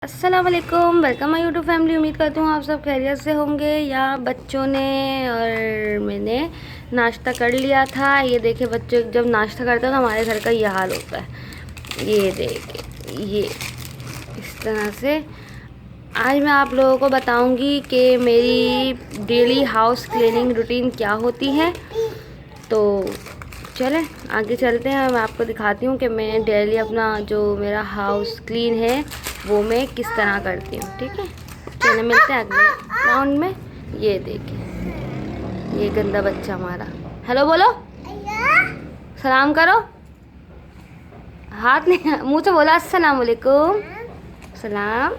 अस्सलाम वालेकुम, welcome my YouTube family. उम्मीद करती हूँ आप सब खैरियत से होंगे। या बच्चों ने और मैंने नाश्ता कर लिया था। ये देखिए, बच्चे जब नाश्ता करते हैं तो हमारे घर का ये हाल होता है। ये देखिए, ये इस तरह से आज मैं आप लोगों को बताऊंगी कि मेरी डेली हाउस क्लीनिंग रूटीन क्या होती है। तो चलें आगे चलते हैं। मैं आपको दिखाती हूँ कि मैं डेली अपना जो मेरा हाउस क्लीन है वो मैं किस तरह करती हूँ। ठीक है, चलिए मिलते हैं अगले राउंड में। ये देखिए, ये गंदा बच्चा हमारा। हेलो बोलो, सलाम करो। हाथ नहीं, मुँह से बोला अस्सलाम वालेकुम, सलाम।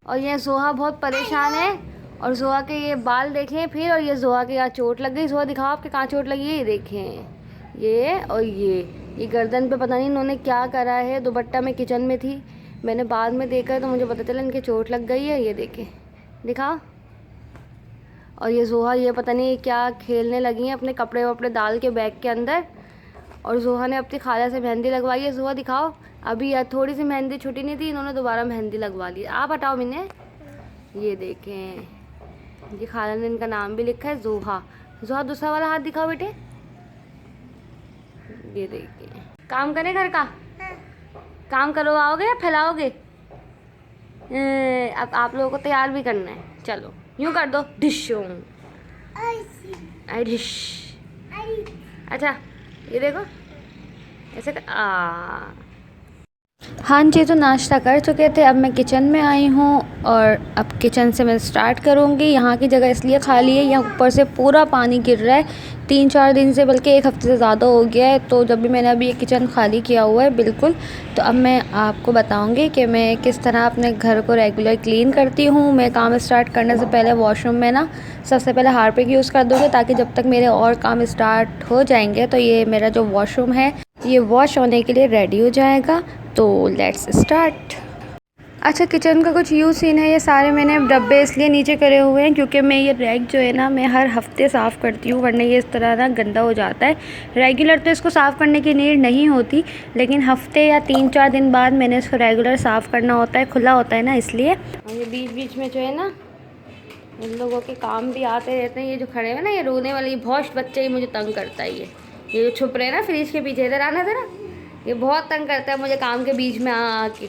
और ये जोहा बहुत परेशान है। और जोहा के ये बाल देखें फिर, और ये जोहा के यहाँ चोट लग गई। जोहा दिखाओ आपके कहाँ चोट लगी है। ये देखें, ये और ये गर्दन पे पता नहीं इन्होंने क्या करा है। दुपट्टा में किचन में थी, मैंने बाद में देखा तो मुझे पता चला इनके चोट लग गई है। ये देखें, दिखाओ। और ये जोहा ये पता नहीं क्या खेलने लगी हैं अपने कपड़े वपड़े डाल के बैग के अंदर। और जोहा ने अपनी खाला से मेहंदी लगवाई है। जोहा दिखाओ, अभी थोड़ी सी मेहंदी छुटी नहीं थी, इन्होंने दोबारा मेहंदी लगवा ली। आप हटाओ मैंने। ये देखें, ये खाला ने इनका नाम भी लिखा है जोहा। जोहा दूसरा वाला हाथ दिखाओ बेटे। ये देखिए, काम करें घर का, काम करवाओगे या फैलाओगे? अब आप लोगों को तैयार भी करना है। चलो यूँ कर दो, डिशों आई डिश। अच्छा ये देखो, ऐसे कर, हाँ जी, तो नाश्ता कर चुके थे। अब मैं किचन में आई हूँ और अब किचन से मैं स्टार्ट करूँगी। यहाँ की जगह इसलिए खाली है, यहाँ ऊपर से पूरा पानी गिर रहा है 3-4 दिन से, बल्कि 1 हफ्ते से ज़्यादा हो गया है। तो जब भी मैंने अभी ये किचन खाली किया हुआ है बिल्कुल, तो अब मैं आपको बताऊँगी कि मैं किस तरह अपने घर को रेगुलर क्लीन करती हूँ। मैं काम स्टार्ट करने से पहले वॉशरूम में ना सबसे पहले हार्पिक यूज़ कर दूँगी, ताकि जब तक मेरे और काम स्टार्ट हो जाएंगे तो ये मेरा जो वॉशरूम है ये वॉश होने के लिए रेडी हो जाएगा। तो लेट्स स्टार्ट। अच्छा, किचन का कुछ यूँ सीन है। ये सारे मैंने डब्बे इसलिए नीचे करे हुए हैं क्योंकि मैं ये रैक जो है ना मैं हर हफ्ते साफ़ करती हूँ, वरना ये इस तरह ना गंदा हो जाता है। रेगुलर तो इसको साफ़ करने की नीड नहीं होती, लेकिन हफ्ते या 3-4 दिन बाद मैंने इसको रेगुलर साफ़ करना होता है, खुला होता है ना, इसलिए। और ये बीच बीच में जो है ना इन लोगों के काम भी आते रहते हैं। ये जो खड़े हैं ना, ये रोने वाले, ये बहुत बच्चे ही मुझे तंग करता है। ये जो छुप रहे हैं ना फ्रिज के पीछे, इधर आना ज़रा, ये बहुत तंग करता है मुझे काम के बीच में आके।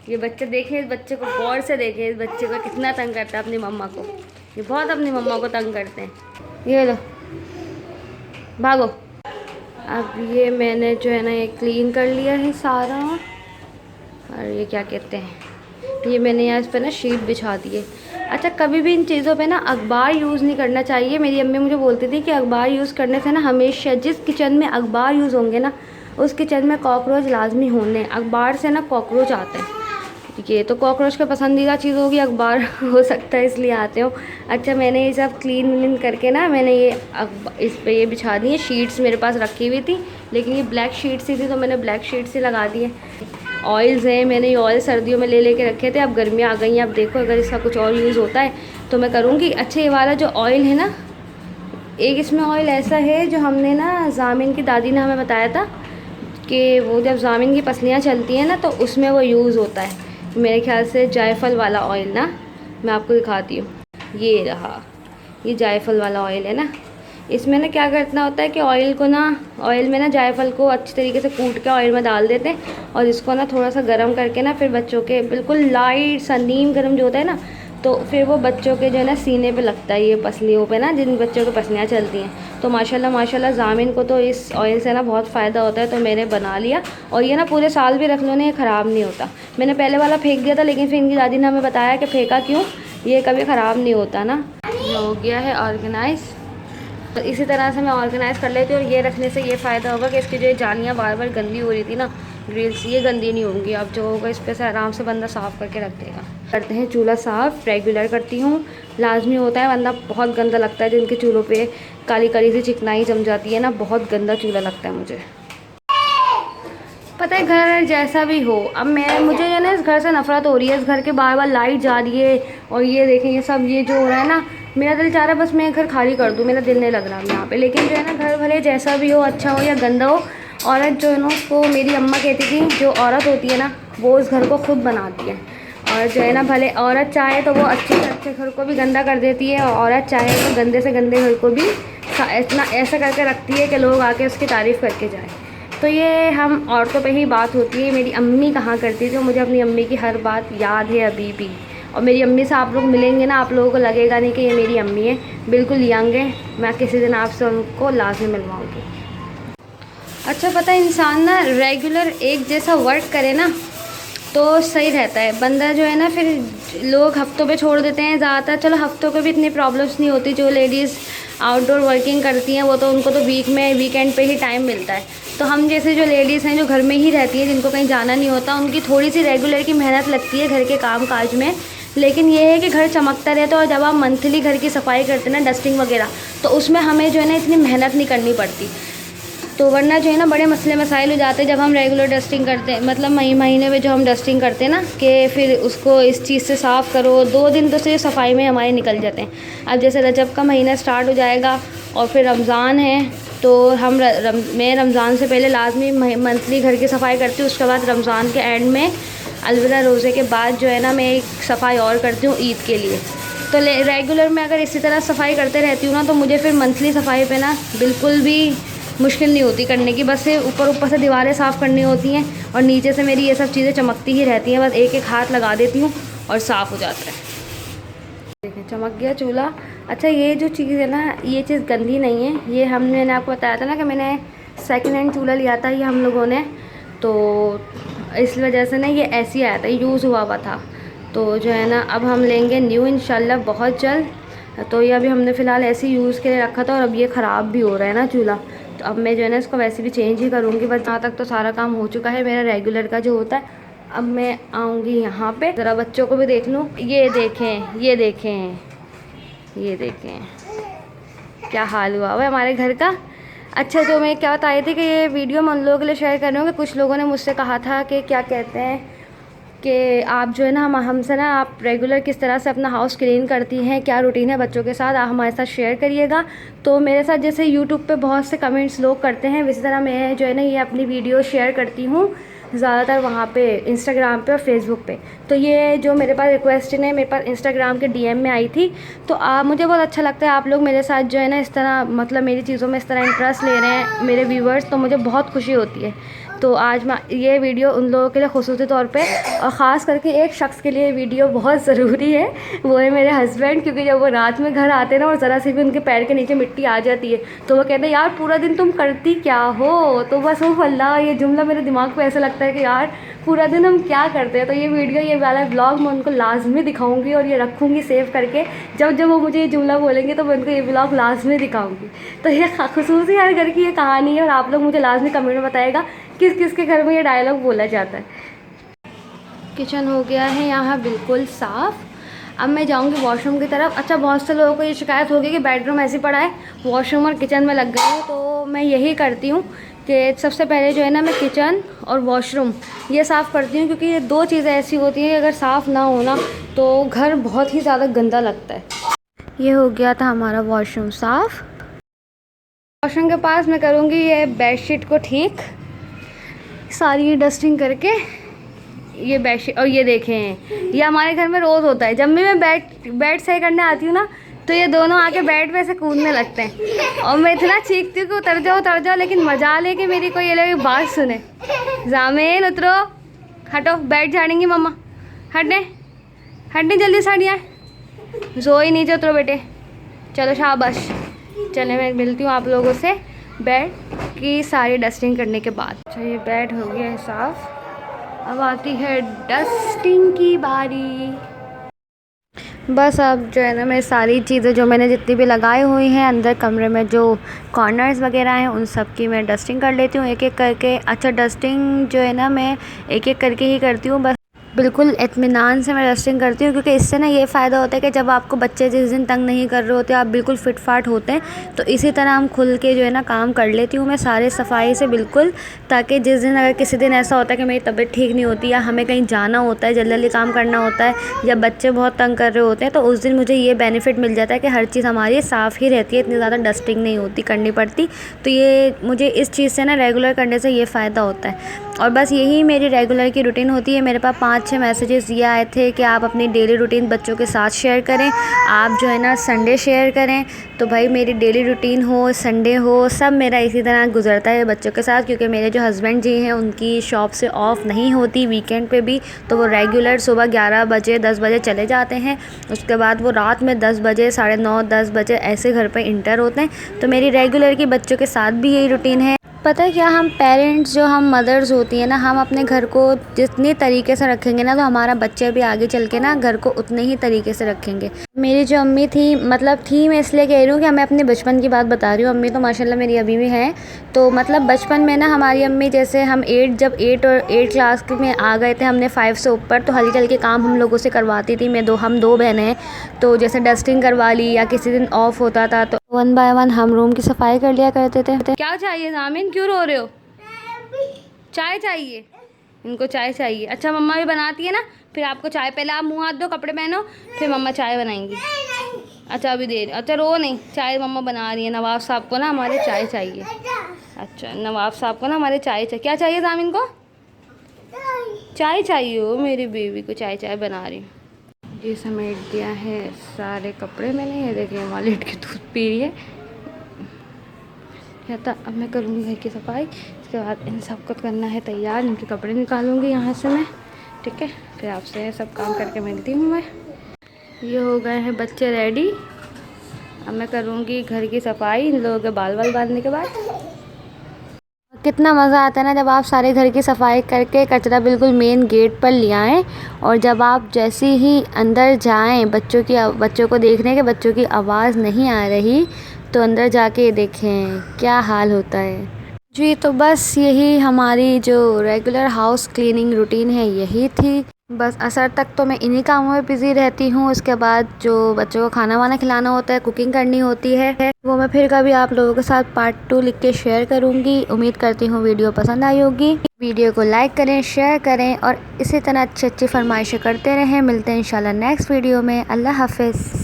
ये बच्चे देखें, इस बच्चे को गौर से देखें, इस बच्चे को कितना तंग करता है अपनी मम्मा को। ये बहुत अपनी मम्मा को तंग करते हैं। ये लो, भागो। अब ये मैंने जो है ना ये क्लीन कर लिया है सारा। और ये क्या कहते हैं, ये मैंने यहाँ इस पर ना शीट बिछा दी है। अच्छा, कभी भी इन चीज़ों पे ना अखबार यूज़ नहीं करना चाहिए। मेरी अम्मी मुझे बोलती थी कि अखबार यूज़ करने से ना हमेशा जिस किचन में अखबार यूज़ होंगे ना उस किचन में कॉकरोच लाजमी होने। अखबार से ना कॉकरोच आते हैं। ये तो कॉकरोच का पसंदीदा चीज़ होगी, अखबार हो सकता है इसलिए आते हो। अच्छा, मैंने ये सब क्लीन व्लीन करके ना मैंने ये इस पे ये बिछा दी है। शीट्स मेरे पास रखी हुई थी, लेकिन ये ब्लैक शीट्स ही थी तो मैंने ब्लैक शीट्स ही लगा दी है। ऑयल्स हैं, मैंने ये ऑयल सर्दियों में ले के रखे थे, अब गर्मियाँ आ गई हैं। अब देखो अगर इसका कुछ और यूज़ होता है तो मैं करूँगी। अच्छा, ये वाला जो ऑयल है ना, एक इसमें ऑयल ऐसा है जो हमने ना जामिन की दादी ने हमें बताया था कि वो जब जामिन की पसलियाँ चलती हैं ना तो उसमें वो यूज़ होता है। मेरे ख्याल से जायफल वाला ऑयल ना, मैं आपको दिखाती हूँ। ये रहा, ये जायफल वाला ऑयल है ना। इसमें ना क्या करना होता है कि ऑयल को ना, ऑयल में ना जायफल को अच्छी तरीके से कूट के ऑयल में डाल देते हैं और इसको ना थोड़ा सा गर्म करके ना फिर बच्चों के बिल्कुल लाइट सा नीम गर्म जो होता है ना, तो फिर वो बच्चों के जो है ना सीने पे लगता है, ये पसलियों पे ना, जिन बच्चों की पसलियाँ चलती हैं। तो माशाल्लाह माशाल्लाह जामिन को तो इस ऑयल से ना बहुत फ़ायदा होता है। तो मैंने बना लिया और ये ना पूरे साल भी रख लो ना, ये ख़राब नहीं होता। मैंने पहले वाला फेंक दिया था, लेकिन फिर इनकी दादी ने हमें बताया कि फेंका क्यों, ये कभी ख़राब नहीं होता ना। ये हो गया है ऑर्गेनाइज़। तो इसी तरह से मैं ऑर्गेनाइज़ कर लेती हूँ। और ये रखने से ये फ़ायदा होगा कि इसकी जो जालियाँ बार बार गंदी हो रही थी ना, ग्रिल्स, ये गंदी नहीं होंगी। अब जो होगा इस पर से आराम से बंदा साफ़ करके रख देगा। करते हैं चूल्हा साफ़, रेगुलर करती हूँ, लाजमी होता है, वरना बहुत गंदा लगता है। जिनके चूल्हों पे काली काली सी चिकनाई जम जाती है ना, बहुत गंदा चूल्हा लगता है मुझे। पता है, घर जैसा भी हो, अब मुझे जो ना इस घर से नफ़रत हो रही है। इस घर के बार बार लाइट जा रही है और ये देखें ये सब ये जो हो रहा है ना, मेरा दिल चाह रहा है बस मैं घर खाली कर दूँ। मेरा दिल नहीं लग रहा यहाँ पे। लेकिन जो है ना, घर भले जैसा भी हो, अच्छा हो या गंदा हो, औरत जो है ना उसको, मेरी अम्मा कहती थी जो औरत होती है ना वो उस घर को खुद बनाती है। और जो है ना, भले औरत चाहे तो वो अच्छे से अच्छे घर को भी गंदा कर देती है, और औरत चाहे तो गंदे से गंदे घर को भी इतना ऐसा करके रखती है कि लोग आके उसकी तारीफ़ करके जाएँ। तो ये हम औरतों पे ही बात होती है। मेरी अम्मी कहाँ करती थी, तो मुझे अपनी अम्मी की हर बात याद है अभी भी। और मेरी अम्मी से आप लोग मिलेंगे ना, आप लोगों को लगेगा नहीं कि ये मेरी अम्मी है, बिल्कुल यंग है। मैं किसी दिन आपसे उनको लाजमी मिलवाऊँगी। अच्छा, पता है इंसान ना रेगुलर एक जैसा वर्क करे ना तो सही रहता है बंदा जो है ना। फिर लोग हफ्तों पे छोड़ देते हैं ज़्यादातर। चलो हफ्तों पे भी इतनी प्रॉब्लम्स नहीं होती। जो लेडीज़ आउटडोर वर्किंग करती हैं वो तो उनको तो वीकेंड पे ही टाइम मिलता है। तो हम जैसे जो लेडीज़ हैं जो घर में ही रहती हैं, जिनको कहीं जाना नहीं होता, उनकी थोड़ी सी रेगुलर की मेहनत लगती है घर के काम काज में। लेकिन ये है कि घर चमकता रहता है। और जब आप मंथली घर की सफाई करते हैं ना, डस्टिंग वगैरह, तो उसमें हमें जो है ना इतनी मेहनत नहीं करनी पड़ती। तो वरना जो है ना बड़े मसले मसाइल हो जाते हैं जब हम रेगुलर डस्टिंग करते हैं। मतलब महीने में जो हम डस्टिंग करते हैं ना, कि फिर उसको इस चीज़ से साफ़ करो, 2 दिन तो सिर्फ सफाई में हमारे निकल जाते हैं। अब जैसे रजब का महीना स्टार्ट हो जाएगा और फिर रमज़ान है, तो हम मैं रमज़ान से पहले लाजमी मंथली घर की सफाई करती हूँ। उसके बाद रमज़ान के एंड में अलविदा रोज़े के बाद जो है ना मैं एक सफाई और करती हूँ ईद के लिए। तो रेगुलर में अगर इसी तरह सफाई करते रहती हूँ ना, तो मुझे फिर मंथली सफाई पे ना बिल्कुल भी मुश्किल नहीं होती करने की। बस से ऊपर से दीवारें साफ़ करनी होती हैं और नीचे से मेरी ये सब चीज़ें चमकती ही रहती हैं। बस एक एक हाथ लगा देती हूँ और साफ़ हो जाता है। देखें, चमक गया चूल्हा। अच्छा, ये जो चीज़ है ना, ये चीज़ गंदी नहीं है। ये मैंने आपको बताया था ना कि मैंने सेकेंड हैंड चूल्हा लिया था ये हम लोगों ने, तो इस वजह से ना ये ऐसे ही आया था, यूज़ हुआ था। तो जो है ना अब हम लेंगे न्यू इंशाल्लाह बहुत जल्द। तो ये अभी हमने फ़िलहाल ऐसे ही यूज़ के लिए रखा था और अब ये ख़राब भी हो रहा है ना चूल्हा। तो अब मैं जो है ना इसको वैसे भी चेंज ही करूँगी। बस यहाँ तक तो सारा काम हो चुका है मेरा रेगुलर का जो होता है। अब मैं आऊँगी यहाँ पे, ज़रा बच्चों को भी देख लूँ। ये देखें, ये देखें, ये देखें क्या हाल हुआ है हमारे घर का। अच्छा, जो मैं क्या बता रही थी कि ये वीडियो मैं उन लोगों के लिए शेयर कर रही हूँ कि कुछ लोगों ने मुझसे कहा था कि क्या कहते हैं कि आप जो है ना हमसे ना आप रेगुलर किस तरह से अपना हाउस क्लीन करती हैं, क्या रूटीन है बच्चों के साथ, आप हमारे साथ शेयर करिएगा। तो मेरे साथ जैसे यूट्यूब पे बहुत से कमेंट्स लोग करते हैं, इसी तरह मैं जो है ना ये अपनी वीडियो शेयर करती हूँ ज़्यादातर वहाँ पे इंस्टाग्राम पे और फेसबुक पे। तो ये जो मेरे पास रिक्वेस्ट है मेरे पास इंस्टाग्राम के डीएम में आई थी। तो मुझे बहुत अच्छा लगता है आप लोग मेरे साथ जो है ना इस तरह मतलब मेरी चीज़ों में इस तरह इंटरेस्ट ले रहे हैं मेरे व्यूवर्स, तो मुझे बहुत खुशी होती है। तो आज मैं ये वीडियो उन लोगों के लिए ख़ुसूसी तौर पे और ख़ास करके एक शख्स के लिए वीडियो बहुत ज़रूरी है, वो है मेरे हस्बैंड। क्योंकि जब वो रात में घर आते हैं ना और ज़रा सी भी उनके पैर के नीचे मिट्टी आ जाती है तो वो कहते हैं यार पूरा दिन तुम करती क्या हो। तो बस वो अल्लाह, ये जुमला मेरे दिमाग पे ऐसा लगता है कि यार पूरा दिन हम क्या करते हैं। तो ये वीडियो, ये वाला ब्लॉग मैं उनको लाजमी दिखाऊंगी और ये रखूँगी सेव करके। जब जब वो मुझे ये जुमला बोलेंगे तो मैं उनको ये ब्लॉग लाजमी दिखाऊंगी। तो ये ख़ुसूसी हर घर की ये कहानी है और आप लोग मुझे लाजमी कमेंट में बताएगा किस किस के घर में ये डायलॉग बोला जाता है। किचन हो गया है यहाँ बिल्कुल साफ़। अब मैं जाऊँगी वॉशरूम की तरफ। अच्छा, बहुत से लोगों को ये शिकायत होगी कि बेडरूम ऐसे पड़ा है, वॉशरूम और किचन में लग गए हैं। तो मैं यही करती हूँ कि सबसे पहले जो है ना मैं किचन और वॉशरूम ये साफ़ करती हूँ। क्योंकि ये 2 चीज़ें ऐसी होती हैं कि अगर साफ़ ना होना तो घर बहुत ही ज़्यादा गंदा लगता है। ये हो गया था हमारा वॉशरूम साफ़। वॉशरूम के पास मैं करूँगी ये बेडशीट को ठीक, सारी डस्टिंग करके ये बेडशीट। और ये देखें, ये हमारे घर में रोज़ होता है, जब भी मैं बेड सही करने आती हूँ ना तो ये दोनों आके बेड पे से कूदने लगते हैं और मैं इतना चीखती हूँ कि उतर जाओ। लेकिन मजा लेके मेरी कोई ये लोग बात सुने। जामीन उतरो, हटो, बेड झाड़ेंगी मम्मा, हटने जल्दी साड़ियाँ, जोई नीचे उतरो बेटे, चलो शाबाश। चले मैं मिलती हूँ आप लोगों से बेड की सारी डस्टिंग करने के बाद। अच्छा, ये बेड हो गया है साफ़, अब आती है डस्टिंग की बारी। बस अब जो है ना मैं सारी चीज़ें जो मैंने जितनी भी लगाई हुई हैं अंदर कमरे में, जो कॉर्नर्स वगैरह हैं, उन सब की मैं डस्टिंग कर लेती हूँ एक एक करके। अच्छा, डस्टिंग जो है ना मैं एक एक करके ही करती हूँ। बस बिल्कुल इत्मीनान से मैं रेस्टिंग करती हूँ, क्योंकि इससे ना ये फ़ायदा होता है कि जब आपको बच्चे जिस दिन तंग नहीं कर रहे होते, आप बिल्कुल फिट फाट होते हैं, तो इसी तरह हम खुल के जो है ना काम कर लेती हूँ मैं सारे सफाई से बिल्कुल, ताकि जिस दिन अगर किसी दिन ऐसा होता है कि मेरी तबीयत ठीक नहीं होती या हमें कहीं जाना होता है, जल्दी जल्दी काम करना होता है, या बच्चे बहुत तंग कर रहे होते हैं, तो उस दिन मुझे ये बेनिफिट मिल जाता है कि हर चीज़ हमारी साफ़ ही रहती है, इतनी ज़्यादा डस्टिंग नहीं होती करनी पड़ती। तो ये मुझे इस चीज़ से ना रेगुलर करने से ये फ़ायदा होता है। और बस यही मेरी रेगुलर की रूटीन होती है। मेरे पास 5-6 मैसेजेस ये आए थे कि आप अपनी डेली रूटीन बच्चों के साथ शेयर करें, आप जो है ना संडे शेयर करें। तो भाई मेरी डेली रूटीन हो, संडे हो, सब मेरा इसी तरह गुजरता है बच्चों के साथ, क्योंकि मेरे जो हस्बैंड जी हैं उनकी शॉप से ऑफ़ नहीं होती वीकेंड पे भी, तो वो रेगुलर सुबह 11 बजे 10 बजे चले जाते हैं। उसके बाद वो रात में 10 बजे 9:30 10 बजे ऐसे घर पे इंटर होते हैं। तो मेरी रेगुलर की बच्चों के साथ भी यही रूटीन है। पता है क्या, हम पेरेंट्स जो हम मदर्स होती हैं ना, हम अपने घर को जितनी तरीके से रखेंगे ना, तो हमारा बच्चे भी आगे चल के ना घर को उतने ही तरीके से रखेंगे। मेरी जो अम्मी थी, मतलब थी, मैं इसलिए कह रही हूँ कि मैं अपने बचपन की बात बता रही हूँ। अम्मी तो माशाल्लाह मेरी अभी भी हैं। तो मतलब बचपन में ना हमारी अम्मी, जैसे हम 8 क्लास में आ गए थे, हमने 5 से ऊपर, तो हल्के हल्के काम हम लोगों से करवाती थी। हम 2 बहनें हैं, तो जैसे डस्टिंग करवा ली, या किसी दिन ऑफ होता था तो 1 बाय 1 हम रूम की सफाई कर लिया करते थे। क्या चाहिए जामिन, क्यों रो रहे हो? चाय चाहिए? इनको चाय चाहिए। अच्छा मम्मा भी बनाती है ना, फिर आपको चाय, पहले आप मुँह हाथ दो, कपड़े पहनो, फिर मम्मा चाय बनाएंगी। अच्छा अभी दे रही, अच्छा रो नहीं, चाय मम्मा बना रही है। नवाब साहब को ना हमारे चाय चाहिए। अच्छा नवाब साहब को ना हमारे चाय चाहिए। क्या चाहिए जामिन को? चाय चाहिए हो, मेरी बेबी को चाय बना रही हूँ। ये समेट दिया है सारे कपड़े मैंने, ये देखिए वहाँ लेट के दूध पी रही है। था अब मैं करूँगी घर की सफाई, इसके बाद इन सबको करना है तैयार, इनके कपड़े निकालूंगी यहाँ से मैं, ठीक है। फिर आपसे सब काम करके मिलती हूँ मैं। ये हो गए हैं बच्चे रेडी, अब मैं करूँगी घर की सफाई इन लोगों के बाल बांधने के बाद। कितना मज़ा आता है ना जब आप सारे घर की सफाई करके कचरा बिल्कुल मेन गेट पर ले आएँ, और जब आप जैसे ही अंदर जाएं, बच्चों को देखने के बच्चों की आवाज़ नहीं आ रही, तो अंदर जाके देखें क्या हाल होता है जी। तो बस यही हमारी जो रेगुलर हाउस क्लीनिंग रूटीन है यही थी। बस असर तक तो मैं इन्हीं कामों में बिज़ी रहती हूँ। उसके बाद जो बच्चों को खाना वाना खिलाना होता है, कुकिंग करनी होती है, वो मैं फिर कभी आप लोगों के साथ पार्ट 2 लिख के शेयर करूँगी। उम्मीद करती हूँ वीडियो पसंद आई होगी। वीडियो को लाइक करें, शेयर करें, और इसी तरह अच्छी अच्छी फरमाइशें करते रहें। मिलते हैं इंशाल्लाह नेक्स्ट वीडियो में। अल्लाह हाफ़िज़।